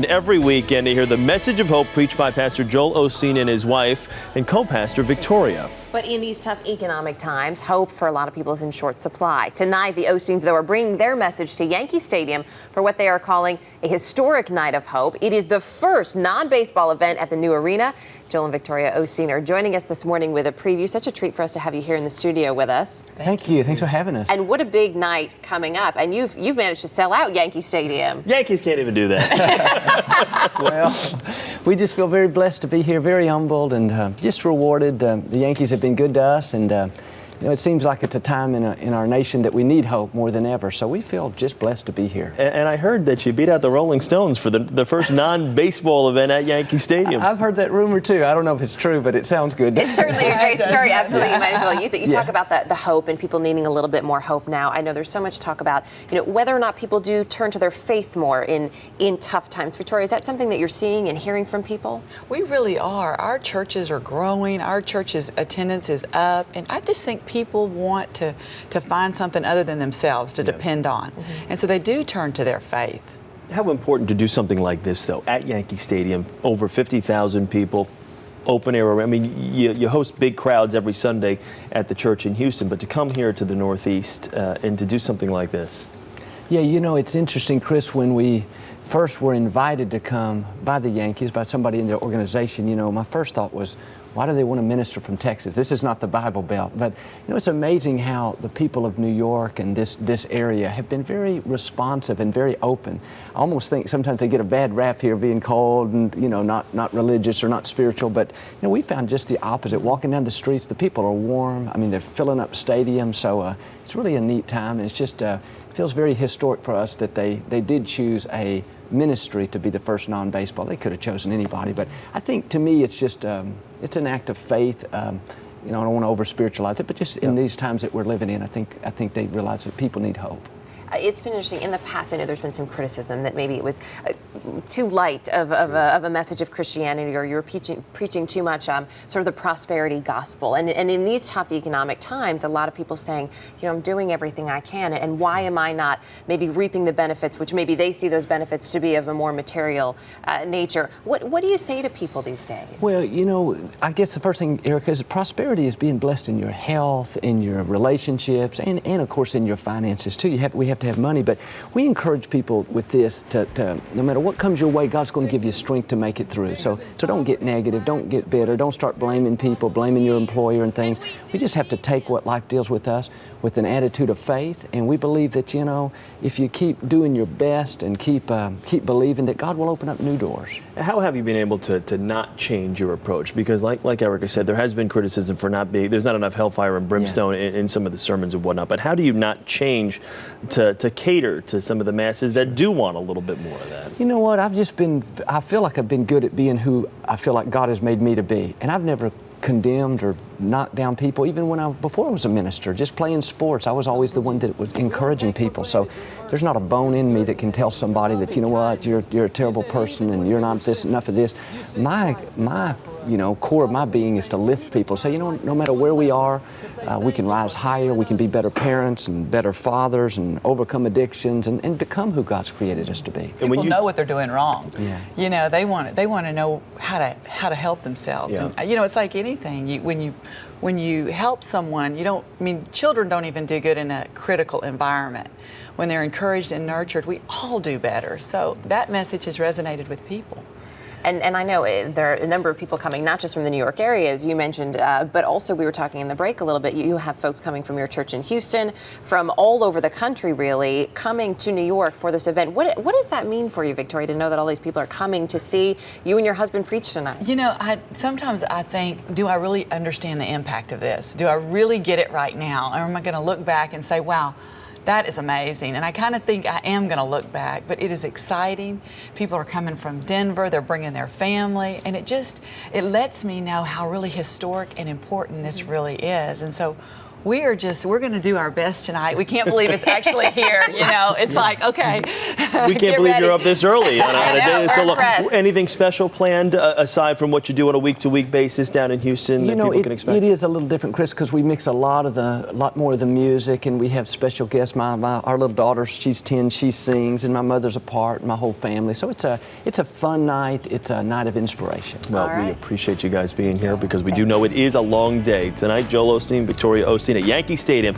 Every weekend to hear the message of hope preached by Pastor Joel Osteen and his wife and co-pastor Victoria. But in these tough economic times, hope for a lot of people is in short supply. Tonight, the Osteens, though, are bringing their message to Yankee Stadium for what they are calling a historic night of hope. It is the first non-baseball event at the new arena. Joel and Victoria Osteen are joining us this morning with a preview. Such a treat for us to have you here in the studio with us. Thank you. Thanks for having us. And what a big night coming up. And you've managed to sell out Yankee Stadium. Yankees can't even do that. Well, we just feel very blessed to be here, very humbled and just rewarded. The Yankees have been good to us, and it seems like it's a time in our nation that we need hope more than ever. So we feel just blessed to be here. And I heard that you beat out the Rolling Stones for the first non-baseball event at Yankee Stadium. I've heard that rumor too. I don't know if it's true, but it sounds good. It's certainly a great story. Absolutely, you might as well use it. You talk about the hope and people needing a little bit more hope now. I know there's so much talk about whether or not people do turn to their faith more in tough times. Victoria, is that something that you're seeing and hearing from people? We really are. Our churches are growing. Our church's attendance is up, and I just think people want to find something other than themselves to depend on. And so they do turn to their faith. How important to do something like this, though, at Yankee Stadium, over 50,000 people, open air. I mean, you host big crowds every Sunday at the church in Houston, but to come here to the Northeast and to do something like this. Yeah, it's interesting, Chris, when we first were invited to come by the Yankees, by somebody in their organization, my first thought was, why do they want to minister from Texas? This is not the Bible Belt. But, it's amazing how the people of New York and this area have been very responsive and very open. I almost think sometimes they get a bad rap here being called and, not religious or not spiritual. But, we found just the opposite. Walking down the streets, the people are warm. I mean, they're filling up stadiums. So it's really a neat time. And it's just feels very historic for us that they did choose a ministry to be the first non-baseball. They could have chosen anybody, but I think to me it's just it's an act of faith. I don't want to over spiritualize it, but just in these times that we're living in, I think they realize that people need hope. It's been interesting. In the past, I know there's been some criticism that maybe it was too light of a message of Christianity, or you're preaching too much sort of the prosperity gospel. And in these tough economic times, a lot of people saying, I'm doing everything I can, and why am I not maybe reaping the benefits, which maybe they see those benefits to be of a more material nature. What do you say to people these days? Well, I guess the first thing, Erica, is prosperity is being blessed in your health, in your relationships, and of course in your finances too. We have to have money, but we encourage people with this to no matter what comes your way, God's going to give you strength to make it through. So don't get negative, don't get bitter, don't start blaming people, blaming your employer and things. We just have to take what life deals with us with an attitude of faith, and we believe that if you keep doing your best and keep believing, that God will open up new doors. How have you been able to not change your approach? Because like Erica said, there has been criticism for there's not enough hellfire and brimstone in some of the sermons and whatnot, but how do you not change to cater to some of the masses that do want a little bit more of that? You know what, I feel like I've been good at being who I feel like God has made me to be, and I've never condemned or knocked down people. Even before I was a minister, just playing sports, I was always the one that was encouraging people. So there's not a bone in me that can tell somebody that, you're a terrible person and you're not enough of this. My core of my being is to lift people. Say, no matter where we are, we can rise higher, we can be better parents and better fathers and overcome addictions and become who God's created us to be. People know what they're doing wrong. Yeah. They want to know how to help themselves. Yeah. And it's like anything. When you help someone, children don't even do good in a critical environment. When they're encouraged and nurtured, we all do better. So that message has resonated with people. And I know there are a number of people coming, not just from the New York area, as you mentioned, but also we were talking in the break a little bit. You have folks coming from your church in Houston, from all over the country, really, coming to New York for this event. What does that mean for you, Victoria, to know that all these people are coming to see you and your husband preach tonight? Sometimes I think, do I really understand the impact of this? Do I really get it right now? Or am I going to look back and say, wow, that is amazing? And I kind of think I am going to look back, but it is exciting. People are coming from Denver, they're bringing their family, and it lets me know how really historic and important this really is. And so we're going to do our best tonight. We can't believe it's actually here. It's like, okay. We can't believe you're up this early on a day that's so long. impressed. Anything special planned aside from what you do on a week-to-week basis down in Houston that people can expect? It is a little different, Chris, because we mix a lot more of the music, and we have special guests. Our little daughter, she's 10, she sings, and my mother's a part, and my whole family. So it's a fun night. It's a night of inspiration. Well, we appreciate you guys being here because we do know it is a long day. Tonight, Joel Osteen, Victoria Osteen at Yankee Stadium.